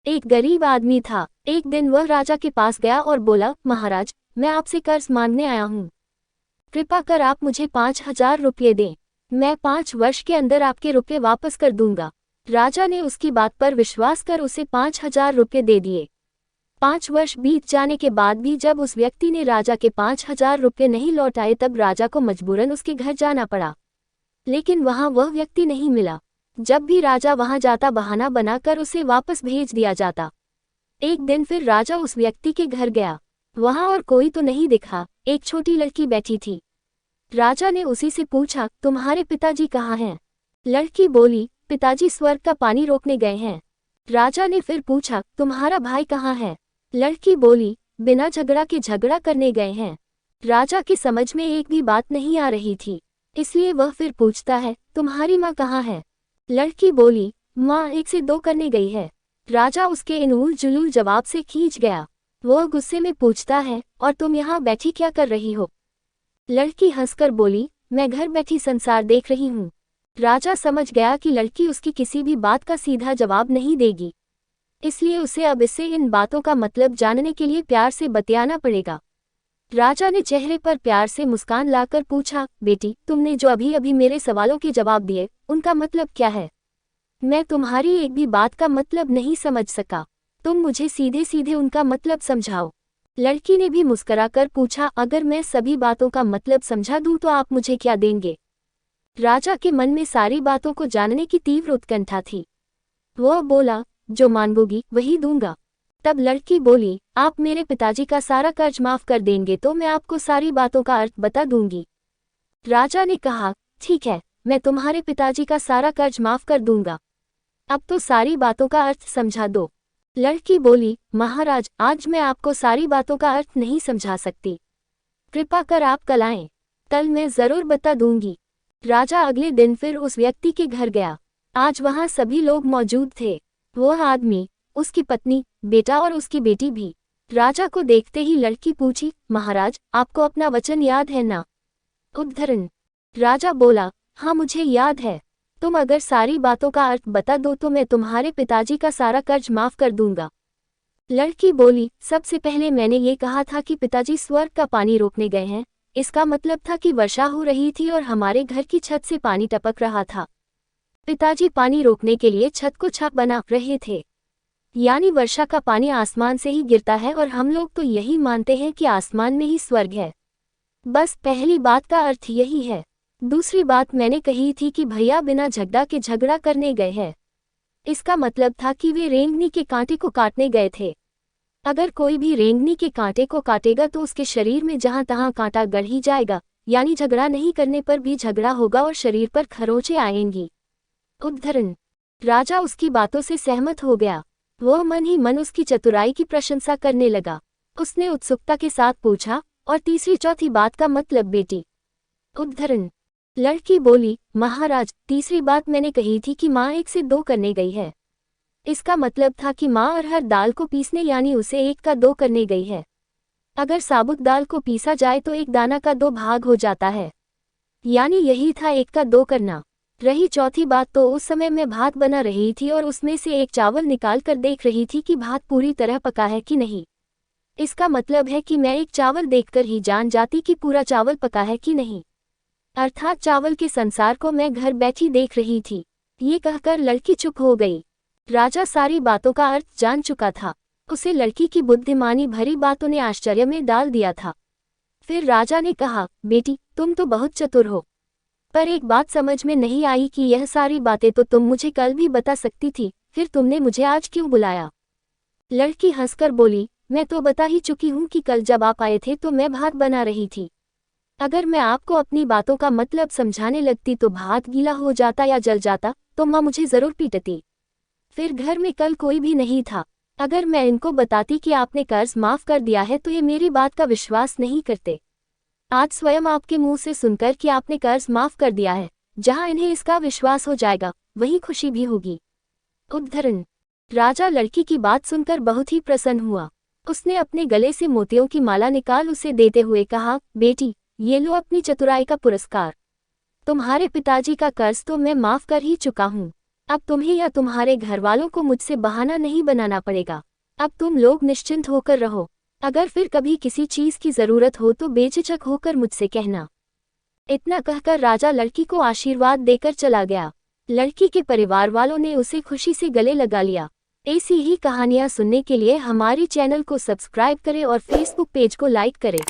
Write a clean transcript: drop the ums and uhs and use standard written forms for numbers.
एक गरीब आदमी था। एक दिन वह राजा के पास गया और बोला, महाराज, मैं आपसे कर्ज मांगने आया हूँ। कृपा कर आप मुझे 5,000 रुपये दें। मैं 5 वर्ष के अंदर आपके रुपये वापस कर दूंगा। राजा ने उसकी बात पर विश्वास कर उसे 5,000 रुपये दे दिए। 5 वर्ष बीत जाने के बाद भी जब उस व्यक्ति ने राजा के 5,000 रुपये नहीं लौटाए तब राजा को मजबूरन उसके घर जाना पड़ा। लेकिन वहां वह व्यक्ति नहीं मिला। जब भी राजा वहां जाता बहाना बनाकर उसे वापस भेज दिया जाता। एक दिन फिर राजा उस व्यक्ति के घर गया। वहां और कोई तो नहीं दिखा, एक छोटी लड़की बैठी थी। राजा ने उसी से पूछा, तुम्हारे पिताजी कहाँ हैं? लड़की बोली, पिताजी स्वर्ग का पानी रोकने गए हैं। राजा ने फिर पूछा, तुम्हारा भाई कहाँ है? लड़की बोली, बिना झगड़ा के झगड़ा करने गए हैं। राजा की समझ में एक भी बात नहीं आ रही थी, इसलिए वह फिर पूछता है, तुम्हारी माँ कहाँ है? लड़की बोली, माँ 1 से 2 करने गई है। राजा उसके इन उल जुलूल जवाब से खींच गया। वह गुस्से में पूछता है, और तुम यहाँ बैठी क्या कर रही हो? लड़की हंसकर बोली, मैं घर बैठी संसार देख रही हूँ। राजा समझ गया कि लड़की उसकी किसी भी बात का सीधा जवाब नहीं देगी, इसलिए उसे अब इससे इन बातों का मतलब जानने के लिए प्यार से बतियाना पड़ेगा। राजा ने चेहरे पर प्यार से मुस्कान लाकर पूछा, बेटी, तुमने जो अभी अभी मेरे सवालों के जवाब दिए, उनका मतलब क्या है? मैं तुम्हारी एक भी बात का मतलब नहीं समझ सका। तुम मुझे सीधे सीधे उनका मतलब समझाओ। लड़की ने भी मुस्कुराकर पूछा, अगर मैं सभी बातों का मतलब समझा दूं तो आप मुझे क्या देंगे? राजा के मन में सारी बातों को जानने की तीव्र उत्कंठा थी। वह बोला, जो मांगोगी वही दूंगा। तब लड़की बोली, आप मेरे पिताजी का सारा कर्ज माफ कर देंगे तो मैं आपको सारी बातों का अर्थ बता दूंगी। राजा ने कहा, ठीक है, मैं तुम्हारे पिताजी का सारा कर्ज माफ कर दूंगा। अब तो सारी बातों का अर्थ समझा दो। लड़की बोली, महाराज, आज मैं आपको सारी बातों का अर्थ नहीं समझा सकती। कृपा कर आप कल आएं, कल मैं जरूर बता दूंगी। राजा अगले दिन फिर उस व्यक्ति के घर गया। आज वहां सभी लोग मौजूद थे। वह आदमी, उसकी पत्नी, बेटा और उसकी बेटी भी। राजा को देखते ही लड़की पूछी, महाराज, आपको अपना वचन याद है ना? उद्धरण। राजा बोला, हाँ मुझे याद है। तुम अगर सारी बातों का अर्थ बता दो तो मैं तुम्हारे पिताजी का सारा कर्ज माफ कर दूंगा। लड़की बोली, सबसे पहले मैंने ये कहा था कि पिताजी स्वर्ग का पानी रोकने गए हैं। इसका मतलब था कि वर्षा हो रही थी और हमारे घर की छत से पानी टपक रहा था। पिताजी पानी रोकने के लिए छत को छत बना रहे थे, यानी वर्षा का पानी आसमान से ही गिरता है और हम लोग तो यही मानते हैं कि आसमान में ही स्वर्ग है। बस पहली बात का अर्थ यही है। दूसरी बात मैंने कही थी कि भैया बिना झगड़ा के झगड़ा करने गए हैं। इसका मतलब था कि वे रेंगनी के कांटे को काटने गए थे। अगर कोई भी रेंगनी के कांटे को काटेगा तो उसके शरीर में जहां तहां कांटा गड़ ही जाएगा, यानी झगड़ा नहीं करने पर भी झगड़ा होगा और शरीर पर खरोंचें आएंगी। उद्धरण। राजा उसकी बातों से सहमत हो गया। वह मन ही मन उसकी चतुराई की प्रशंसा करने लगा। उसने उत्सुकता के साथ पूछा, और तीसरी चौथी बात का मतलब बेटी? उद्धरण। लड़की बोली, महाराज, तीसरी बात मैंने कही थी कि माँ 1 से 2 करने गई है। इसका मतलब था कि माँ अरहर दाल को पीसने यानी उसे 1 का 2 करने गई है। अगर साबुत दाल को पीसा जाए तो 1 दाना का 2 भाग हो जाता है, यानी यही था 1 का 2 करना। रही चौथी बात तो उस समय मैं भात बना रही थी और उसमें से एक चावल निकाल कर देख रही थी कि भात पूरी तरह पका है कि नहीं। इसका मतलब है कि मैं एक चावल देखकर ही जान जाती कि पूरा चावल पका है कि नहीं। अर्थात चावल के संसार को मैं घर बैठी देख रही थी। ये कहकर लड़की चुप हो गई। राजा सारी बातों का अर्थ जान चुका था। उसे लड़की की बुद्धिमानी भरी बातों ने आश्चर्य में डाल दिया था। फिर राजा ने कहा, बेटी, तुम तो बहुत चतुर हो, पर एक बात समझ में नहीं आई कि यह सारी बातें तो तुम मुझे कल भी बता सकती थी, फिर तुमने मुझे आज क्यों बुलाया? लड़की हंसकर बोली, मैं तो बता ही चुकी हूँ कि कल जब आप आए थे तो मैं भात बना रही थी। अगर मैं आपको अपनी बातों का मतलब समझाने लगती तो भात गीला हो जाता या जल जाता तो माँ मुझे जरूर पीटती। फिर घर में कल कोई भी नहीं था। अगर मैं इनको बताती कि आपने कर्ज माफ कर दिया है तो ये मेरी बात का विश्वास नहीं करते। आज स्वयं आपके मुंह से सुनकर कि आपने कर्ज माफ कर दिया है, जहां इन्हें इसका विश्वास हो जाएगा वहीं खुशी भी होगी। उद्धरण। राजा लड़की की बात सुनकर बहुत ही प्रसन्न हुआ। उसने अपने गले से मोतियों की माला निकाल उसे देते हुए कहा, बेटी, ये लो अपनी चतुराई का पुरस्कार। तुम्हारे पिताजी का कर्ज तो मैं माफ कर ही चुका हूँ। अब तुम्हें या तुम्हारे घर वालों को मुझसे बहाना नहीं बनाना पड़ेगा। अब तुम लोग निश्चिंत होकर रहो। अगर फिर कभी किसी चीज की जरूरत हो तो बेझिझक होकर मुझसे कहना। इतना कहकर राजा लड़की को आशीर्वाद देकर चला गया। लड़की के परिवार वालों ने उसे खुशी से गले लगा लिया। ऐसी ही कहानियां सुनने के लिए हमारे चैनल को सब्सक्राइब करें और फेसबुक पेज को लाइक करें।